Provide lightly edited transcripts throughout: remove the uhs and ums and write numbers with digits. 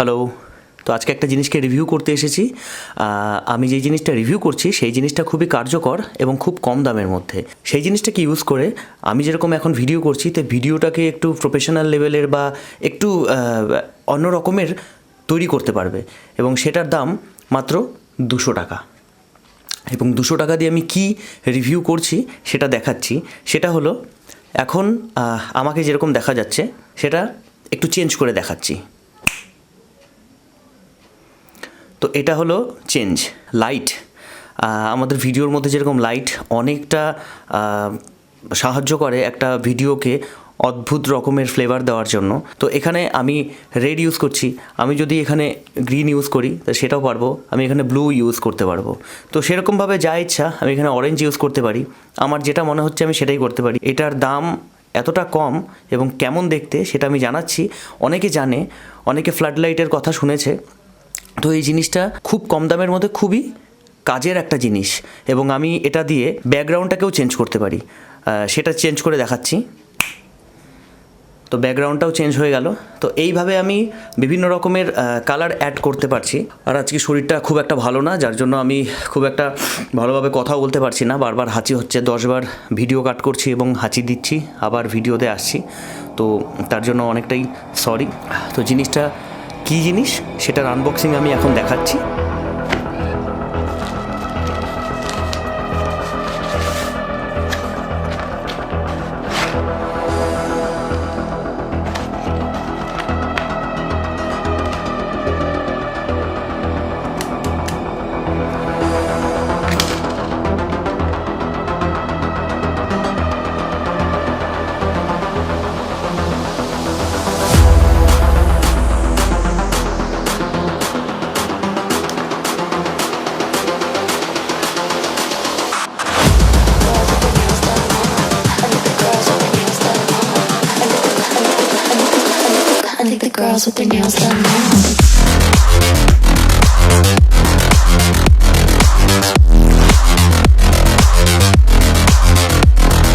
Hello. তো আজকে একটা জিনিসকে রিভিউ করতে এসেছি। আমি যেই জিনিসটা রিভিউ করছি সেই জিনিসটা খুবই কার্যকর এবং খুব কম দামের মধ্যে। সেই জিনিসটাকে ইউজ করে আমি যেরকম এখন ভিডিও করছি, তো ভিডিওটাকে একটু প্রফেশনাল লেভেলের বা একটু অন্য রকমের তৈরি করতে পারবে, এবং সেটার দাম মাত্র 200 টাকা। এবং 200 টাকা দিয়ে আমি কি রিভিউ করছি সেটা দেখাচ্ছি। সেটা হলো, এখন আমাকে যেরকম দেখা যাচ্ছে সেটা একটু চেঞ্জ করে দেখাচ্ছি। তো এটা হলো চেঞ্জ লাইট। আমাদের ভিডিওর মধ্যে যেরকম লাইট অনেকটা সাহায্য করে একটা ভিডিওকে অদ্ভুত রকমের ফ্লেভার দেওয়ার জন্য, তো এখানে আমি রেড ইউজ করছি। আমি যদি এখানে গ্রিন ইউজ করি তো সেটাও পারবো, আমি এখানে ব্লু ইউজ করতে পারবো। তো সেরকমভাবে যা ইচ্ছা আমি এখানে অরেঞ্জ ইউজ করতে পারি। আমার যেটা মনে হচ্ছে আমি সেটাই করতে পারি। এটার দাম এতটা কম এবং কেমন দেখতে সেটা আমি জানাচ্ছি। অনেকে জানে, অনেকে ফ্লাড লাইটের কথা শুনেছে। তো এই জিনিসটা খুব কম দামের মধ্যে খুবই কাজের একটা জিনিস, এবং আমি এটা দিয়ে ব্যাকগ্রাউন্ডটাকেও চেঞ্জ করতে পারি। সেটা চেঞ্জ করে দেখাচ্ছি। তো ব্যাকগ্রাউন্ডটাও চেঞ্জ হয়ে গেল। তো এইভাবে আমি বিভিন্ন রকমের কালার অ্যাড করতে পারছি। আর আজকে শরীরটা খুব একটা ভালো না, যার জন্য আমি খুব একটা ভালোভাবে কথাও বলতে পারছি না। বারবার হাঁচি হচ্ছে, 10 বার ভিডিও কাট করছি এবং হাঁচি দিচ্ছি, আবার ভিডিওতে আসছি। তো তার জন্য অনেকটাই সরি। তো জিনিসটা কী জিনিস সেটার আনবক্সিং আমি এখন দেখাচ্ছি। I think the girls with their nails done now.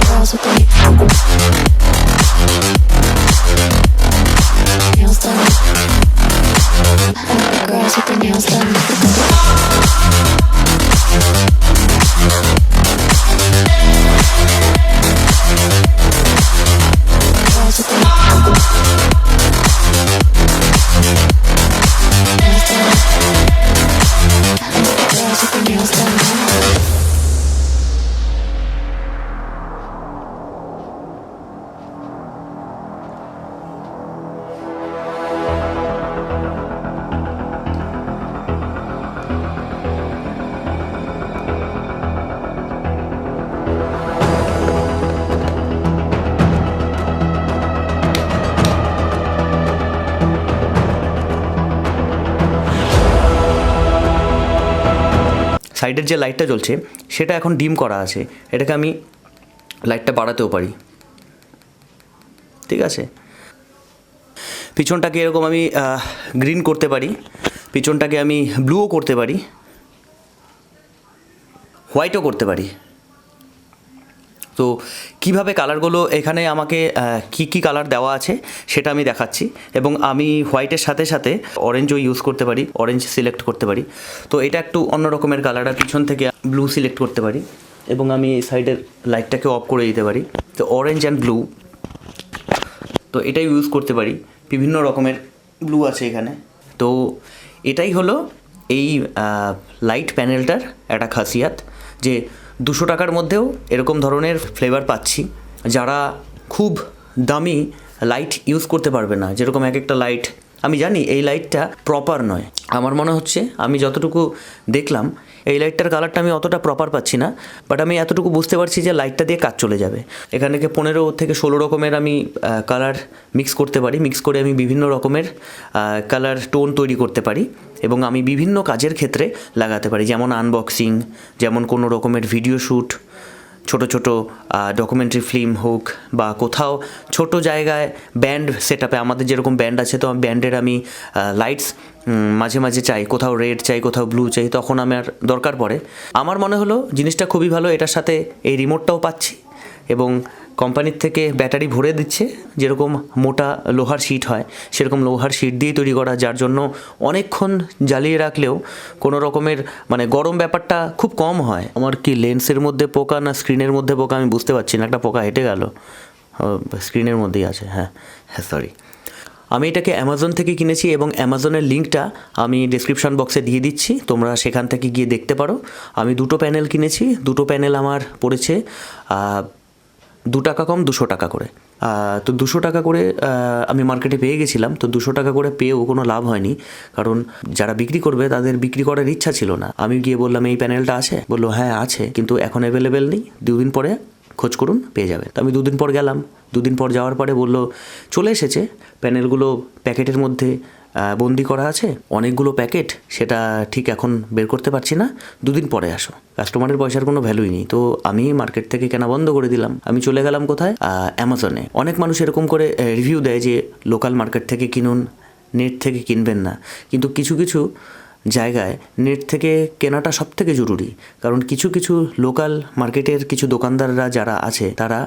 Girls with their nails done. I think the girls with their nails done. Girls with their সাইডের যে লাইটটা জ্বলছে সেটা এখন ডিম করা আছে। এটাকে আমি লাইটটা বাড়াতেও পারি, ঠিক আছে। পিছনটাকে এরকম আমি গ্রিন করতে পারি, পিছনটাকে আমি ব্লুও করতে পারি, হোয়াইটও করতে পারি। তো কিভাবে কালারগুলো এখানে আমাকে কি কালার দেওয়া আছে সেটা আমি দেখাচ্ছি। এবং আমি হোয়াইটের সাথে সাথে অরেঞ্জও ইউজ করতে পারি, অরেঞ্জ সিলেক্ট করতে পারি। তো এটা একটু অন্য রকমের কালার, আর পিছন থেকে ব্লু সিলেক্ট করতে পারি, এবং আমি সাইডের লাইটটাকে অফ করে দিতে পারি। তো অরেঞ্জ অ্যান্ড ব্লু, তো এটাই ইউজ করতে পারি। বিভিন্ন রকমের ব্লু আছে এখানে। তো এটাই হলো এই লাইট প্যানেলটার একটা খাসিয়াত, যে 200 টাকার মধ্যেও এরকম ধরনের ফ্লেভার পাচ্ছি। যারা খুব দামি লাইট ইউজ করতে পারবে না, যেরকম এক একটা লাইট, আমি জানি এই লাইটটা প্রপার নয়। আমার মনে হচ্ছে, আমি যতটুকু দেখলাম, এই লাইটটার কালারটা আমি অতটা প্রপার পাচ্ছি না, বাট আমি এতটুকু বুঝতে পারছি যে লাইটটা দিয়ে কাজ চলে যাবে। এখানে 15 থেকে 16 রকমের আমি কালার মিক্স করতে পারি। মিক্স করে আমি বিভিন্ন রকমের কালার টোন তৈরি করতে পারি, এবং আমি বিভিন্ন কাজের ক্ষেত্রে লাগাতে পারি, যেমন আনবক্সিং, যেমন কোনো রকমের ভিডিও শ্যুট, ছোটো ছোটো ডকুমেন্টারি ফিল্ম হোক, বা কোথাও ছোট জায়গায় ব্যান্ড সেট আপে, আমাদের যেরকম ব্যান্ড আছে, তো ব্যান্ডের আমি লাইটস মাঝে মাঝে চাই, কোথাও রেড চাই, কোথাও ব্লু চাই, তখন আমার দরকার পড়ে। আমার মনে হলো জিনিসটা খুবই ভালো। এটার সাথে এই রিমোটটাও পাচ্ছি, এবং কোম্পানির থেকে ব্যাটারি ভরে দিচ্ছে, যেরকম মোটা লোহার শিট হয় সেরকম লোহার শিট দিয়ে তৈরি করা, যার জন্য অনেকক্ষণ জ্বালিয়ে রাখলেও কোনো রকমের মানে গরম ব্যাপারটা খুব কম হয়। আমার কি লেন্সের মধ্যে পোকা না স্ক্রিনের মধ্যে পোকা আমি বুঝতে পারছি না, একটা পোকা হেঁটে গেল, স্ক্রিনের মধ্যেই আছে। হ্যাঁ, সরি। আমি এটাকে অ্যামাজন থেকে কিনেছি এবং অ্যামাজনের লিঙ্কটা আমি ডেসক্রিপশন বক্সে দিয়ে দিচ্ছি, তোমরা সেখান থেকে গিয়ে দেখতে পারো। আমি দুটো প্যানেল কিনেছি, দুটো প্যানেল আমার পড়েছে 2 টাকা কম 200 টাকা করে। তো 200 টাকা করে আমি মার্কেটে পেয়ে গেছিলাম। তো 200 টাকা করে পেয়েও কোনো লাভ হয়নি, কারণ যারা বিক্রি করবে তাদের বিক্রি করার ইচ্ছা ছিল না। আমি গিয়ে বললাম এই প্যানেলটা আছে, বললো হ্যাঁ আছে, কিন্তু এখন অ্যাভেলেবেল নেই, 2 দিন পরে খোঁজ করুন, পেয়ে যাবে। তো আমি 2 দিন পর গেলাম, 2 দিন পর যাওয়ার পরে বললো চলে এসেছে, প্যানেলগুলো প্যাকেটের মধ্যে বন্দি করা আছে, অনেকগুলো প্যাকেট, সেটা ঠিক এখন বের করতে পারছি না, 2 দিন পরে আসো। কাস্টমারের পয়সার কোনো ভ্যালুই নেই। তো আমি মার্কেট থেকে কেনা বন্ধ করে দিলাম, আমি চলে গেলাম কোথায়, অ্যামাজনে। অনেক মানুষ এরকম করে রিভিউ দেয় যে লোকাল মার্কেট থেকে কিনুন, নেট থেকে কিনবেন না, কিন্তু কিছু কিছু জায়গায় নেট থেকে কেনাটা সব থেকে জরুরি, কারণ কিছু কিছু লোকাল মার্কেটের কিছু দোকানদাররা যারা আছে তারা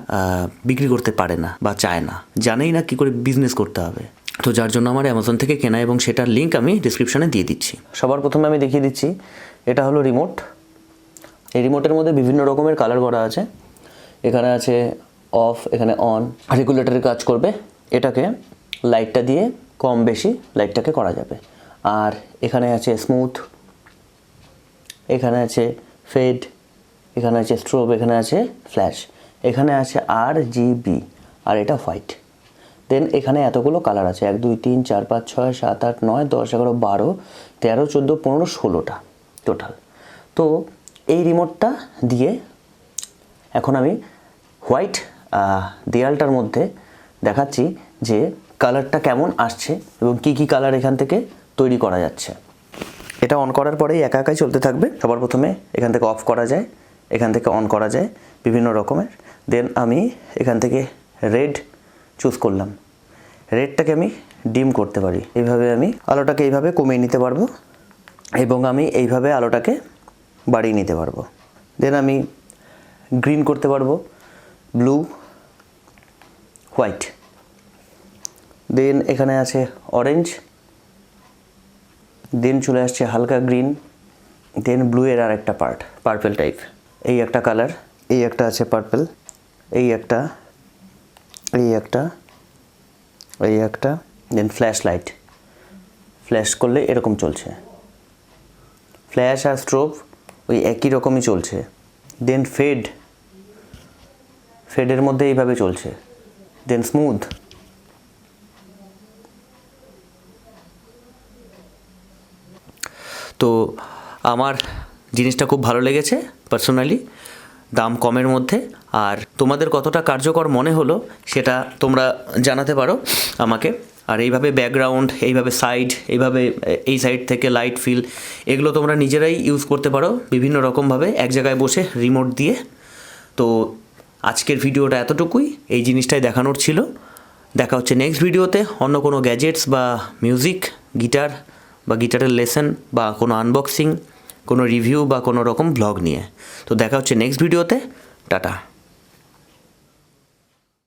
বিক্রি করতে পারে না বা চায় না, জানেই না কী করে বিজনেস করতে হবে। তো যার জন্য আমার অ্যামাজন থেকে কেনা, এবং সেটার লিঙ্ক আমি ডিসক্রিপশানে দিয়ে দিচ্ছি। সবার প্রথমে আমি দেখিয়ে দিচ্ছি, এটা হলো রিমোট। এই রিমোটের মধ্যে বিভিন্ন রকমের কালার করা আছে। এখানে আছে অফ, এখানে অন, রেগুলেটরের কাজ করবে। এটাকে লাইটটা দিয়ে কম বেশি লাইটটাকে করা যাবে। আর এখানে আছে স্মুথ, এখানে আছে ফেড, এখানে আছে স্ট্রোব, এখানে আছে ফ্ল্যাশ, এখানে আছে RGB, আর এটা হোয়াইট। দেন এখানে এতগুলো কালার আছে, 1 2 3 4 5 6 7 8 9 10 11 12 13 14 15 16টা টোটাল। তো এই রিমোটটা দিয়ে এখন আমি হোয়াইট দেয়ালটার মধ্যে দেখাচ্ছি যে কালারটা কেমন আসছে এবং কি কি কালার এখান থেকে তৈরি করা যাচ্ছে। এটা অন করার পরেই একা একাই চলতে থাকবে। সবার প্রথমে এখান থেকে অফ করা যায়, এখান থেকে অন করা যায় বিভিন্ন রকমের। দেন আমি এখান থেকে রেড চুজ করলাম, রেডটাকে আমি ডিম করতে পারি, এইভাবে আমি আলোটাকে এইভাবে কমিয়ে নিতে পারবো এবং আমি এইভাবে আলোটাকে বাড়িয়ে নিতে পারবো। দেন আমি গ্রিন করতে পারবো, ব্লু, হোয়াইট। দেন এখানে আছে অরেঞ্জ, দেন চলে আসছে হালকা গ্রিন, দেন ব্লু এর আর একটা পার্ট পার্পল টাইপ, এই একটা কালার, এই একটা আছে পার্পল, এই একটা, এই একটা, এই একটা। দেন ফ্ল্যাশ লাইট, ফ্ল্যাশ করলে এরকম চলছে। ফ্ল্যাশ আর স্ট্রোব ওই একই রকমই চলছে। দেন ফেড, ফেডের মধ্যে এইভাবে চলছে। দেন স্মুথ, তো আমার জিনিসটা খুব ভালো লেগেছে পার্সোনালি, দাম কমের মধ্যে। আর তোমাদের কতটা কার্যকর মনে হলো সেটা তোমরা জানাতে পারো আমাকে। আর এইভাবে ব্যাকগ্রাউন্ড, এইভাবে সাইড, এইভাবে এই সাইড থেকে লাইট ফিল, এগুলো তোমরা নিজেরাই ইউজ করতে পারো বিভিন্ন রকমভাবে এক জায়গায় বসে রিমোট দিয়ে। তো আজকের ভিডিওটা এতটুকুই, এই জিনিসটাই দেখানোর ছিল। দেখা হচ্ছে নেক্সট ভিডিওতে অন্য কোনো গ্যাজেটস বা মিউজিক, গিটার বা গিটারের লেসন বা কোনো আনবক্সিং, কোনো রিভিউ বা কোনো রকম ব্লগ নিয়ে। তো দেখা হচ্ছে নেক্সট ভিডিওতে। টাটা।